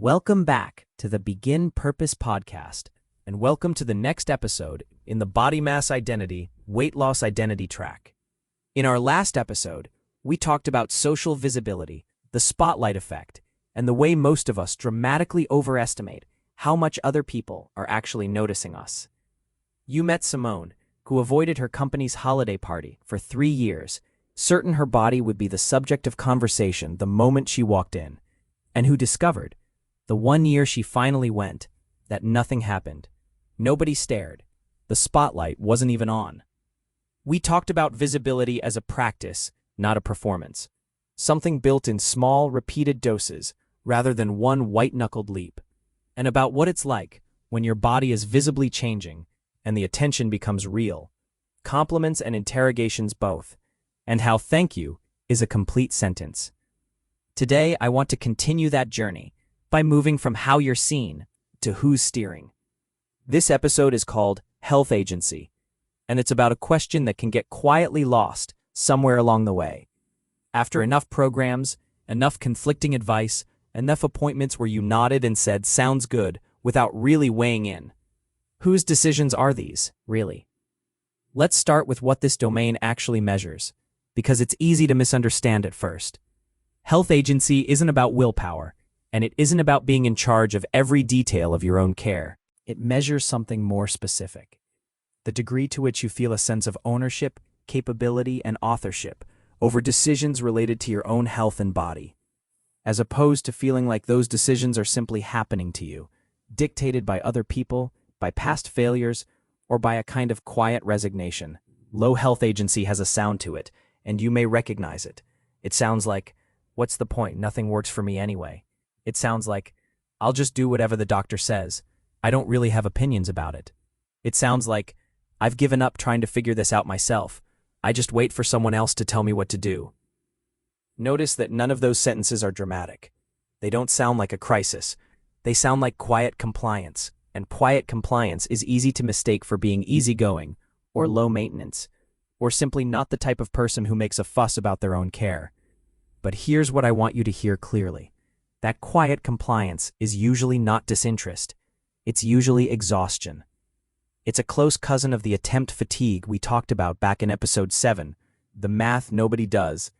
Welcome back to the Begin Purpose podcast, and welcome to the next episode in the Body Mass Identity, Weight Loss Identity track. In our last episode, we talked about social visibility, the spotlight effect, and the way most of us dramatically overestimate how much other people are actually noticing us. You met Simone, who avoided her company's holiday party for 3 years, certain her body would be the subject of conversation the moment she walked in, and who discovered, the 1 year she finally went, that nothing happened. Nobody stared. The spotlight wasn't even on. We talked about visibility as a practice, not a performance. Something built in small, repeated doses, rather than one white-knuckled leap. And about what it's like when your body is visibly changing and the attention becomes real. Compliments and interrogations both. And how thank you is a complete sentence. Today, I want to continue that journey by moving from how you're seen to who's steering. This episode is called Health Agency, and it's about a question that can get quietly lost somewhere along the way. After enough programs, enough conflicting advice, enough appointments where you nodded and said, "Sounds good," without really weighing in. Whose decisions are these, really? Let's start with what this domain actually measures, because it's easy to misunderstand at first. Health agency isn't about willpower, and it isn't about being in charge of every detail of your own care. It measures something more specific. The degree to which you feel a sense of ownership, capability, and authorship over decisions related to your own health and body, as opposed to feeling like those decisions are simply happening to you, dictated by other people, by past failures, or by a kind of quiet resignation. Low health agency has a sound to it, and you may recognize it. It sounds like, "What's the point? Nothing works for me anyway." It sounds like, "I'll just do whatever the doctor says. I don't really have opinions about it." It sounds like, "I've given up trying to figure this out myself. I just wait for someone else to tell me what to do." Notice that none of those sentences are dramatic. They don't sound like a crisis. They sound like quiet compliance, and quiet compliance is easy to mistake for being easygoing, or low maintenance, or simply not the type of person who makes a fuss about their own care. But here's what I want you to hear clearly. That quiet compliance is usually not disinterest. It's usually exhaustion. It's a close cousin of the attempt fatigue we talked about back in episode 7, the math nobody does,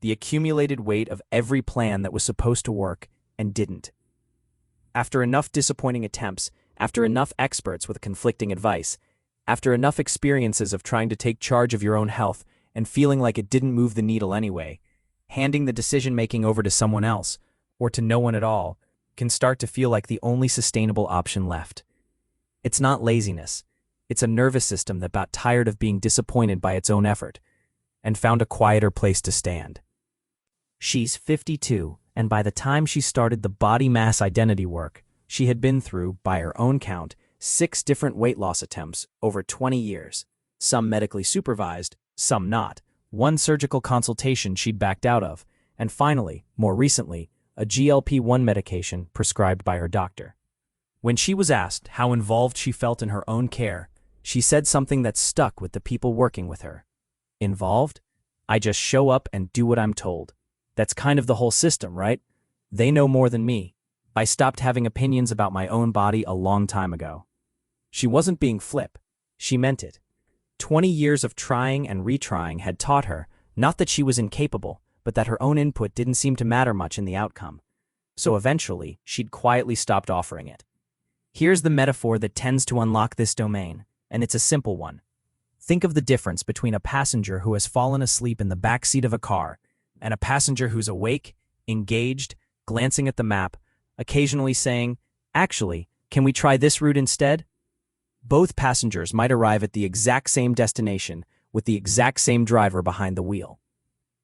the accumulated weight of every plan that was supposed to work and didn't. After enough disappointing attempts, after enough experts with conflicting advice, after enough experiences of trying to take charge of your own health and feeling like it didn't move the needle anyway, handing the decision-making over to someone else, or to no one at all, can start to feel like the only sustainable option left. It's not laziness. It's a nervous system that got tired of being disappointed by its own effort and found a quieter place to stand. She's 52, and by the time she started the body mass identity work, she had been through, by her own count, 6 different weight loss attempts over 20 years, some medically supervised, some not, 1 surgical consultation she'd backed out of, and finally, more recently, a GLP-1 medication prescribed by her doctor. When she was asked how involved she felt in her own care, she said something that stuck with the people working with her. "Involved? I just show up and do what I'm told. That's kind of the whole system, right? They know more than me. I stopped having opinions about my own body a long time ago." She wasn't being flip. She meant it. 20 years of trying and retrying had taught her, not that she was incapable, but that her own input didn't seem to matter much in the outcome. So eventually, she'd quietly stopped offering it. Here's the metaphor that tends to unlock this domain, and it's a simple one. Think of the difference between a passenger who has fallen asleep in the back seat of a car and a passenger who's awake, engaged, glancing at the map, occasionally saying, "Actually, can we try this route instead?" Both passengers might arrive at the exact same destination with the exact same driver behind the wheel.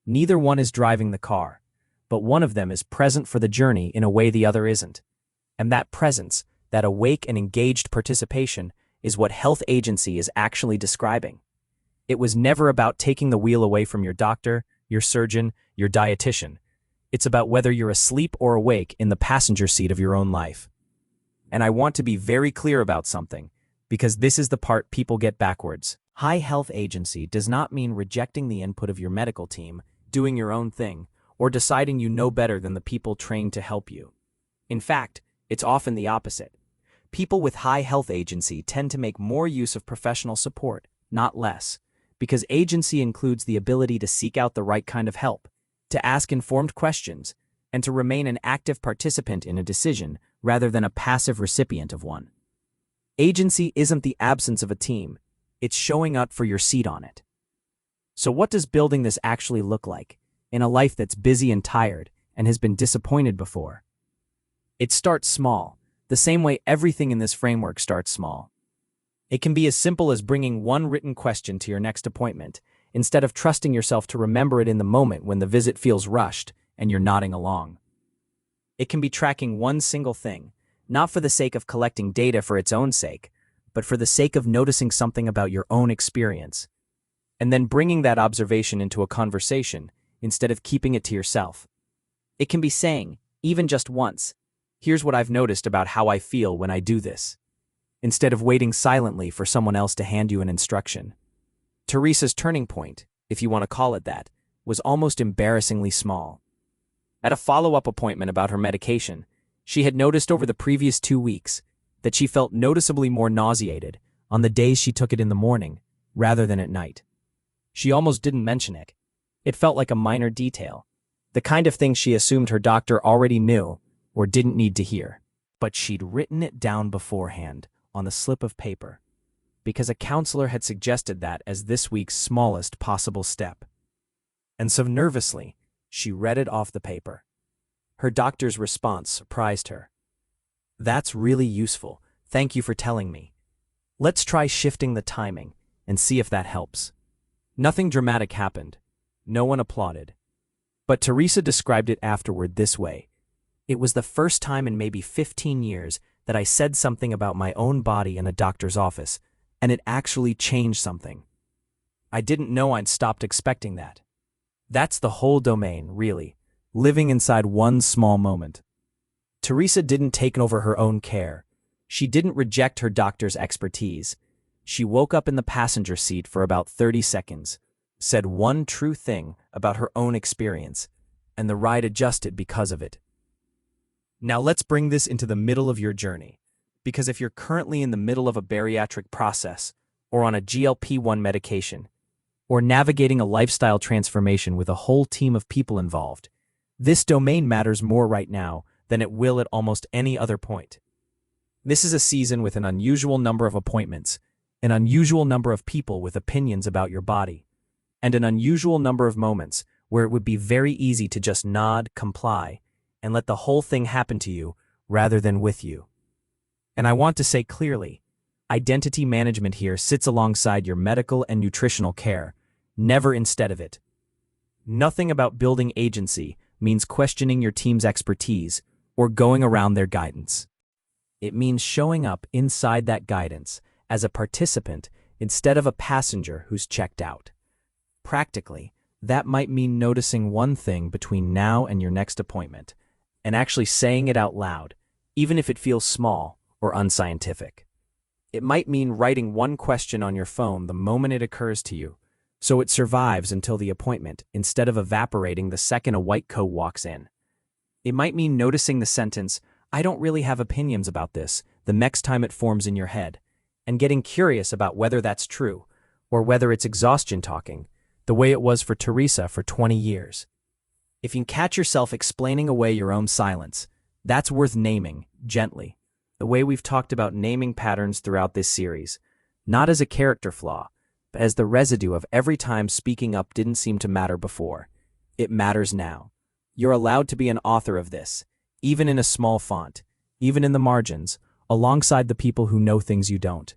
Neither one is driving the car, but one of them is present for the journey in a way the other isn't. And that presence, that awake and engaged participation, is what health agency is actually describing. It was never about taking the wheel away from your doctor, your surgeon, your dietitian. It's about whether you're asleep or awake in the passenger seat of your own life. And I want to be very clear about something, because this is the part people get backwards. High health agency does not mean rejecting the input of your medical team, doing your own thing, or deciding you know better than the people trained to help you. In fact, it's often the opposite. People with high health agency tend to make more use of professional support, not less, because agency includes the ability to seek out the right kind of help, to ask informed questions, and to remain an active participant in a decision rather than a passive recipient of one. Agency isn't the absence of a team, it's showing up for your seat on it. So what does building this actually look like in a life that's busy and tired and has been disappointed before? It starts small, the same way everything in this framework starts small. It can be as simple as bringing one written question to your next appointment, instead of trusting yourself to remember it in the moment when the visit feels rushed and you're nodding along. It can be tracking one single thing, not for the sake of collecting data for its own sake, but for the sake of noticing something about your own experience, and then bringing that observation into a conversation instead of keeping it to yourself. It can be saying, even just once, "Here's what I've noticed about how I feel when I do this," instead of waiting silently for someone else to hand you an instruction. Teresa's turning point, if you want to call it that, was almost embarrassingly small. At a follow-up appointment about her medication, she had noticed over the previous 2 weeks that she felt noticeably more nauseated on the days she took it in the morning rather than at night. She almost didn't mention it. It felt like a minor detail, the kind of thing she assumed her doctor already knew or didn't need to hear. But she'd written it down beforehand on the slip of paper, because a counselor had suggested that as this week's smallest possible step. And so nervously, she read it off the paper. Her doctor's response surprised her. "That's really useful. Thank you for telling me. Let's try shifting the timing and see if that helps." Nothing dramatic happened. No one applauded. But Teresa described it afterward this way: "It was the first time in maybe 15 years that I said something about my own body in a doctor's office, and it actually changed something. I didn't know I'd stopped expecting that." That's the whole domain, really, living inside one small moment. Teresa didn't take over her own care. She didn't reject her doctor's expertise. She woke up in the passenger seat for about 30 seconds, said one true thing about her own experience, and the ride adjusted because of it. Now let's bring this into the middle of your journey, because if you're currently in the middle of a bariatric process, or on a GLP-1 medication, or navigating a lifestyle transformation with a whole team of people involved, this domain matters more right now than it will at almost any other point. This is a season with an unusual number of appointments, an unusual number of people with opinions about your body, and an unusual number of moments where it would be very easy to just nod, comply, and let the whole thing happen to you rather than with you. And I want to say clearly, identity management here sits alongside your medical and nutritional care, never instead of it. Nothing about building agency means questioning your team's expertise or going around their guidance. It means showing up inside that guidance as a participant instead of a passenger who's checked out. Practically, that might mean noticing one thing between now and your next appointment, and actually saying it out loud, even if it feels small or unscientific. It might mean writing one question on your phone the moment it occurs to you, so it survives until the appointment instead of evaporating the second a white coat walks in. It might mean noticing the sentence, "I don't really have opinions about this," the next time it forms in your head, and getting curious about whether that's true, or whether it's exhaustion talking, the way it was for Teresa for 20 years. If you can catch yourself explaining away your own silence, that's worth naming, gently, the way we've talked about naming patterns throughout this series, not as a character flaw, but as the residue of every time speaking up didn't seem to matter before. It matters now. You're allowed to be an author of this, even in a small font, even in the margins, alongside the people who know things you don't.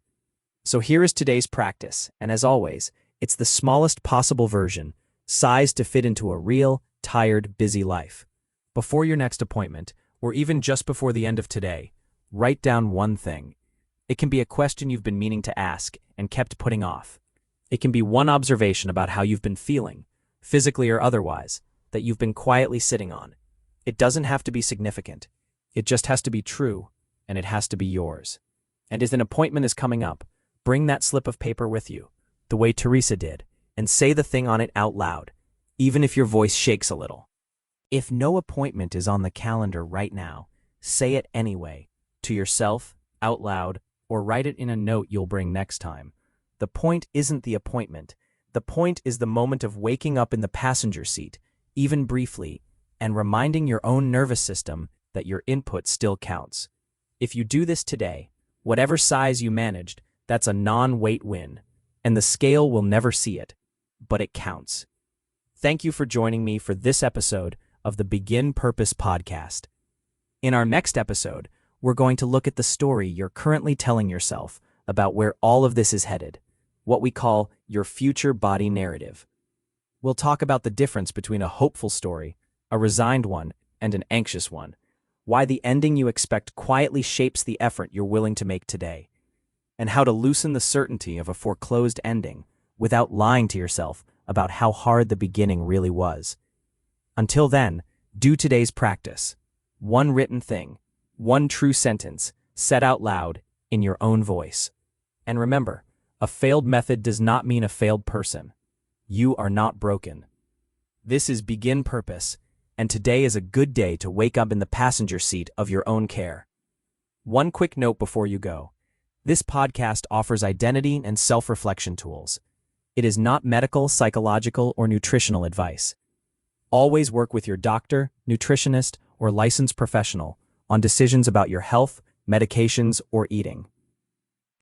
So here is today's practice, and as always, it's the smallest possible version, sized to fit into a real, tired, busy life. Before your next appointment, or even just before the end of today, write down one thing. It can be a question you've been meaning to ask and kept putting off. It can be one observation about how you've been feeling, physically or otherwise, that you've been quietly sitting on. It doesn't have to be significant. It just has to be true, and it has to be yours. And as an appointment is coming up, bring that slip of paper with you, the way Teresa did, and say the thing on it out loud, even if your voice shakes a little. If no appointment is on the calendar right now, say it anyway, to yourself, out loud, or write it in a note you'll bring next time. The point isn't the appointment. The point is the moment of waking up in the passenger seat, even briefly, and reminding your own nervous system that your input still counts. If you do this today, whatever size you managed, that's a non-weight win, and the scale will never see it, but it counts. Thank you for joining me for this episode of the Begin Purpose podcast. In our next episode, we're going to look at the story you're currently telling yourself about where all of this is headed, what we call your future body narrative. We'll talk about the difference between a hopeful story, a resigned one, and an anxious one, why the ending you expect quietly shapes the effort you're willing to make today, and how to loosen the certainty of a foreclosed ending without lying to yourself about how hard the beginning really was. Until then, do today's practice. One written thing, one true sentence, said out loud in your own voice. And remember, a failed method does not mean a failed person. You are not broken. This is Begin Purpose, and today is a good day to wake up in the passenger seat of your own care. One quick note before you go. This podcast offers identity and self-reflection tools. It is not medical, psychological, or nutritional advice. Always work with your doctor, nutritionist, or licensed professional on decisions about your health, medications, or eating.